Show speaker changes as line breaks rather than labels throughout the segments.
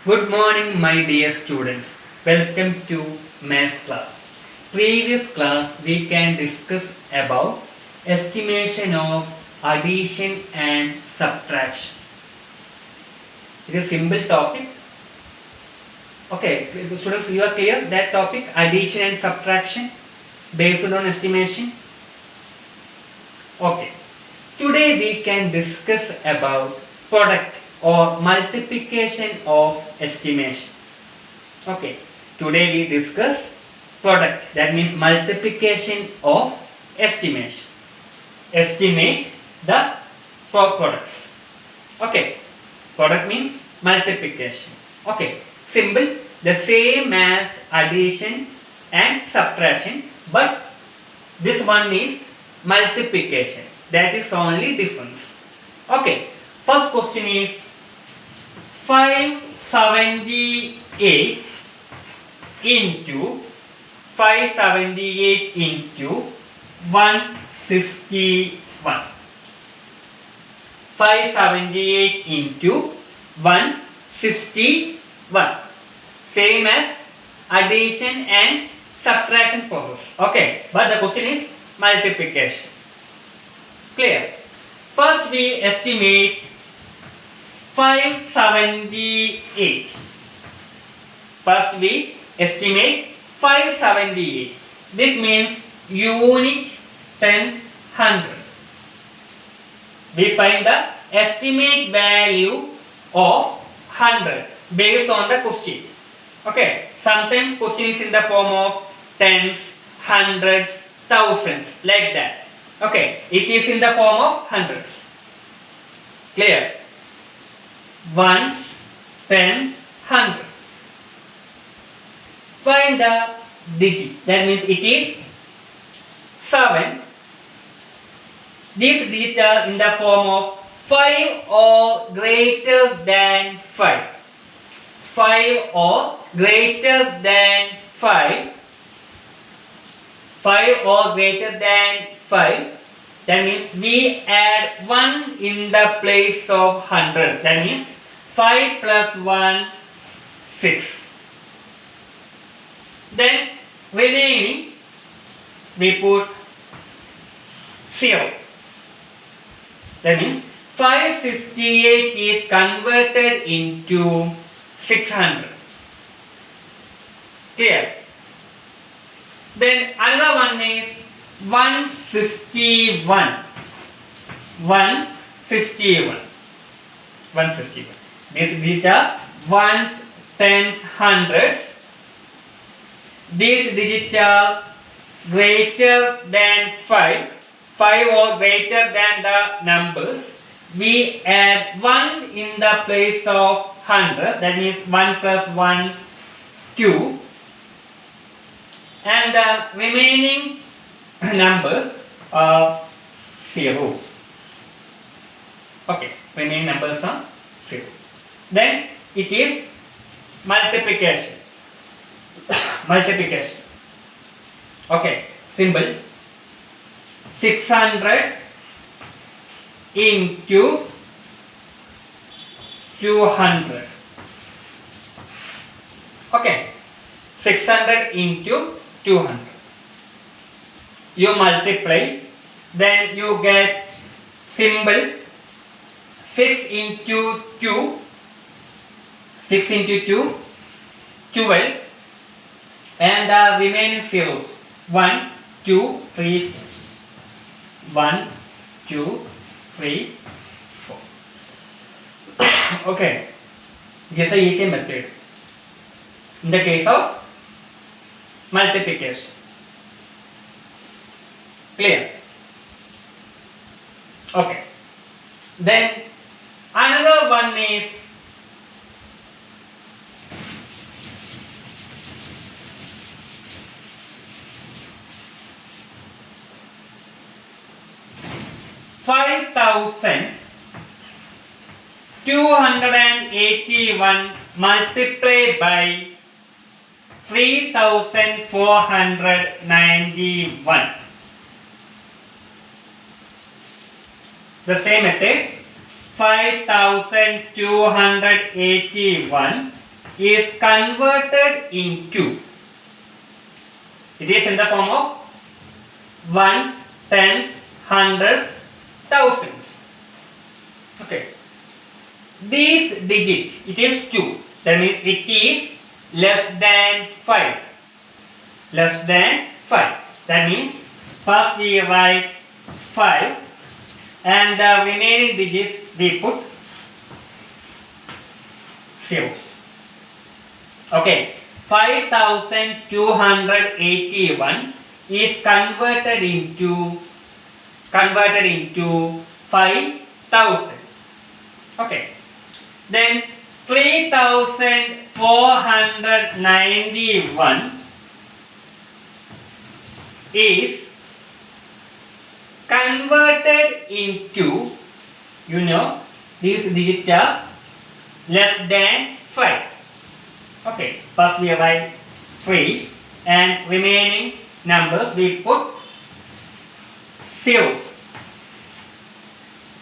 Good morning, my dear students. Welcome to math class. Previous class we can discuss about estimation of addition and subtraction. It is a simple topic. Okay, students, you are clear that topic, addition and subtraction based on estimation. Okay, today we can discuss about product or multiplication of estimation. Okay, today we discuss product, that means multiplication of estimation. Estimate the products. Okay, product means multiplication. Okay, simple, the same as addition and subtraction, but this one is multiplication. That is only difference. Okay, first question is 578 into 578 into 161. 578 into 161. Same as addition and subtraction process. Okay, but the question is multiplication. Clear? First we estimate 578. First we estimate 578. This means unit tens hundred. We find the estimate value of 100 based on the question. Okay, sometimes question is in the form of tens, hundreds, thousands, like that. Okay, it is in the form of hundreds. Clear? Ones, tens, hundred. Find the digit. That means it is 7. These digits are in the form of 5 or greater than 5. 5 or greater than 5. 5 or greater than 5. That means we add 1 in the place of 100. That means 5 plus 1, 6. Then remaining we put 0. That means 568 is converted into 600. Clear? Then another one is 161. 161. 161. These are ones, tens, hundreds. These digits are greater than 5. 5 or greater than the numbers. We add 1 in the place of 100. That means 1 plus 1, 2. And the remaining numbers are zeros. Okay, remaining numbers are 0. Then it is multiplication. Multiplication. Okay, simple. 600 into 200. Okay, 600 into 200. You multiply, then you get symbol 6 into 2. 6 into 2, 12. And the remaining zeros 1, 2, 3, 1, 2, 3, 4. Okay, this is an easy method in the case of multiplication. Clear? Okay. Then another one is 5,281 multiplied by 3,491. The same method, 5,281 is converted into, it is in the form of ones, tens, hundreds, thousands. Okay. This digit, it is 2. That means it is less than 5. Less than 5. That means first we write 5 and the remaining digits we put zeros. Okay. 5281 is converted into 5000. Okay. Then 3491 is converted into, these digits are less than 5. Okay, first we write 3 and remaining numbers we put zeros.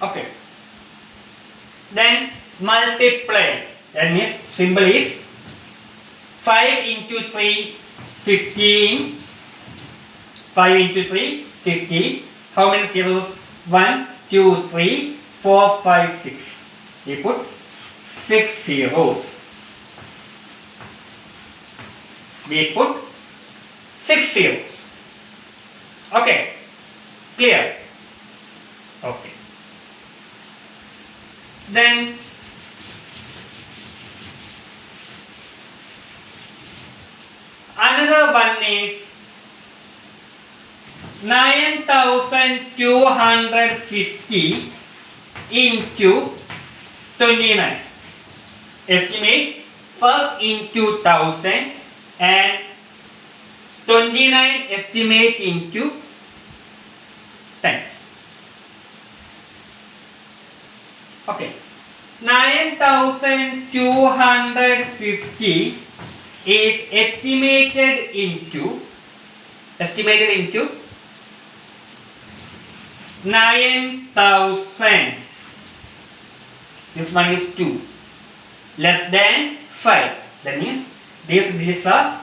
Okay. Then multiply, that means symbol is 5 into 3, 15. 5 into 3, 15. How many zeros? 1, 2, 3, 4, 5, 6. We put 6 zeros. We put 6 zeros. Okay. Clear? Okay. Then another one is 9250 into 29. Estimate first into 1000 and 29 estimate into 10. Okay. 9250 is estimated into 9000. This one is 2. Less than 5. That means these digits are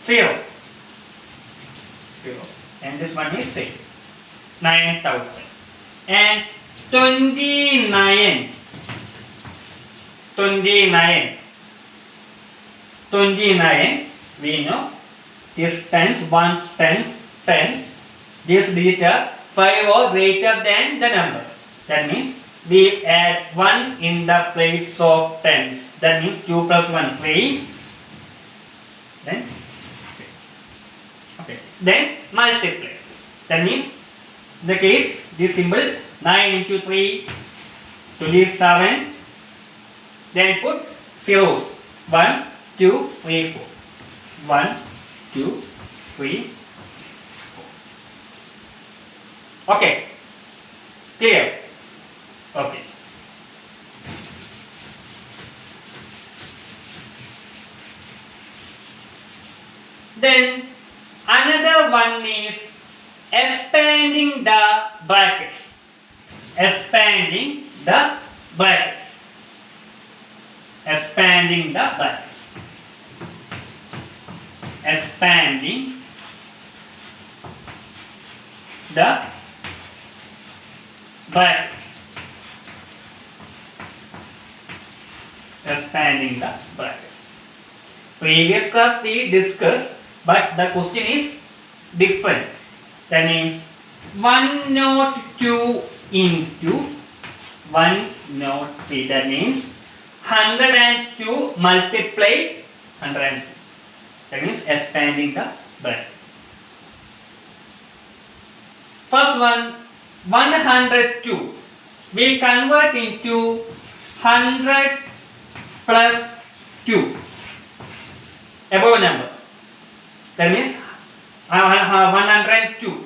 0. And this one is 6. 9000. And 29. 29. We know this tens, ones, tens. This digit are 5 or greater than the number. That means we add 1 in the place of tens. That means 2 plus 1, 3. Then 6. Okay. Then multiply. That means in the case this symbol 9 into 3, 27. Then put zeros. 1, 2, 3, 4. 1, 2, 3, 4. Okay. Clear? Okay. Then another one is expanding the brackets. Expanding the brackets. Expanding the brackets. Expanding the brackets. Expanding the brackets. Previous class we discussed, but the question is different. That means 102 into 103. That means 102 multiply 102. That means expanding the bracket. First one, 102. We convert into 100 plus 2. Above number. That means 102.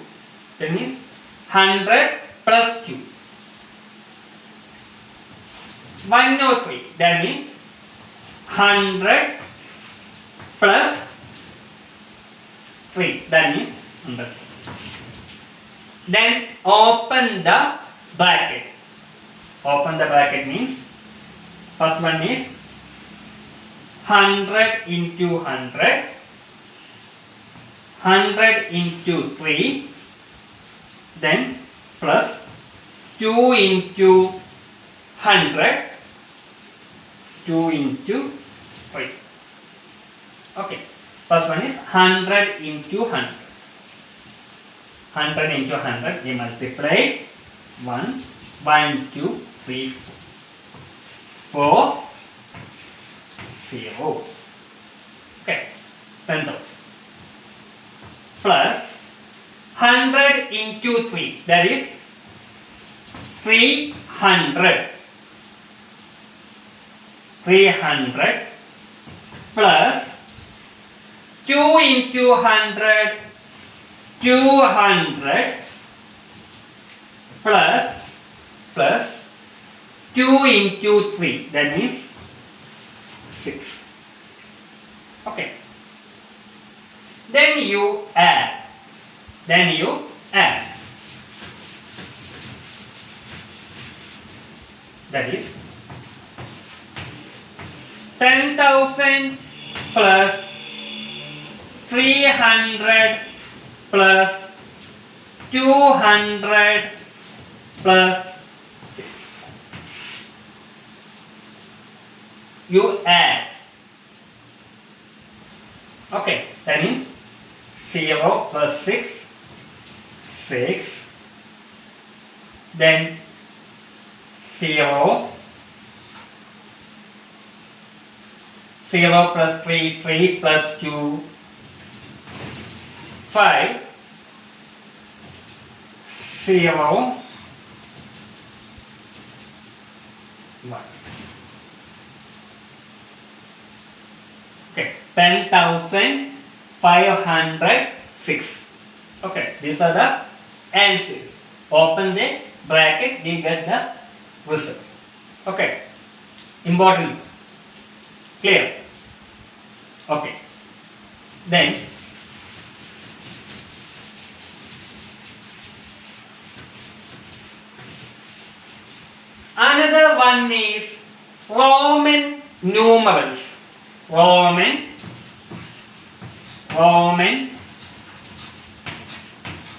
That means 100 plus 2. 103. That means 100 plus 3. That means 100. Then open the bracket. Open the bracket means First one is 100 into 100, 100 into 3, then plus 2 into 100, 2 into 3. Okay, first one is 100 into 100. 100 into 100, we multiply 1, 1, 2, 3, 4, 0. Okay, 10,000. Plus 100 into 3, that is 300. 300 plus 2 into 100, 200 plus 2 into 3, that means 6. Okay. Then you add. That is 10,000 plus 300 plus 200 plus 6. You add. Okay, that means 0 plus 6, 6. Then 0, 0 plus 3, 3 plus 2, 5, 0, 1. Okay, 10,506. Okay, these are the answers. Open the bracket, we get the result. Okay, important. Clear? Okay. Then another one is Roman numerals. Roman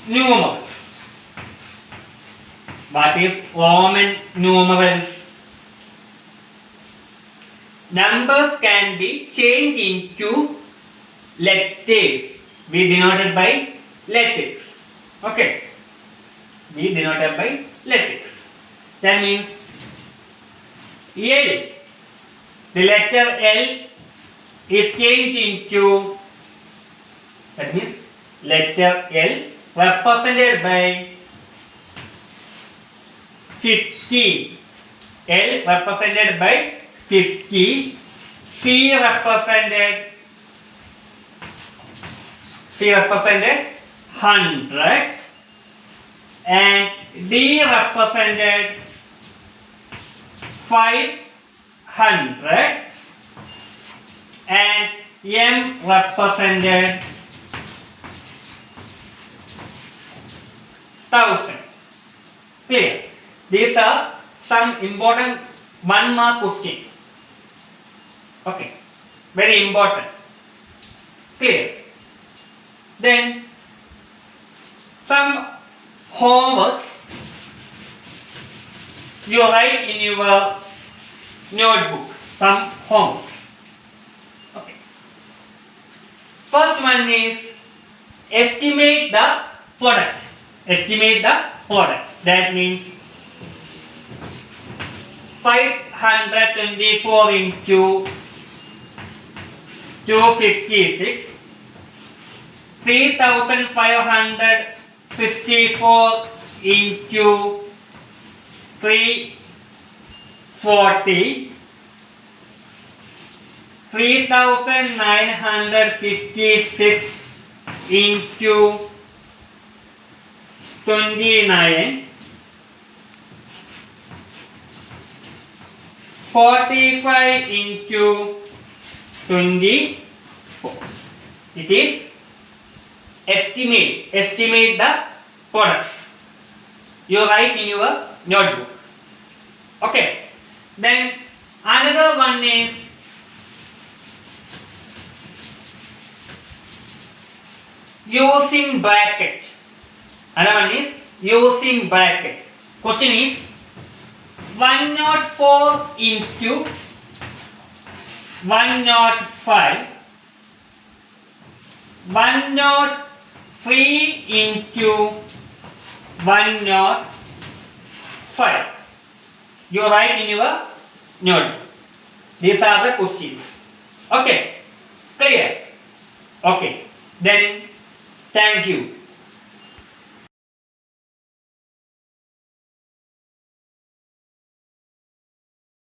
numerals. What is Roman numerals? Numbers can be changed into letters. We denoted by letters. Okay. We denoted by letters. That means L. The letter L is changed into, that means letter L represented by 50. L represented by 50. C represented 100 and D represented 500 and M represented 1000. Clear? These are some important 1 mark question. Okay, very important. Clear? Then some homework you write in your notebook. Some homework. Okay. First one is estimate the product. Estimate the product. That means 524 into 256, 3564 into 340, 3956 into 29, 45 into 24. It is estimate the products. You write in your notebook. Okay. Then another Another one is using bracket. Another one is using bracket. Question is 104 into 105, 103 into 105. You write in your notebook. These are the questions. Okay, clear? Okay, then thank you.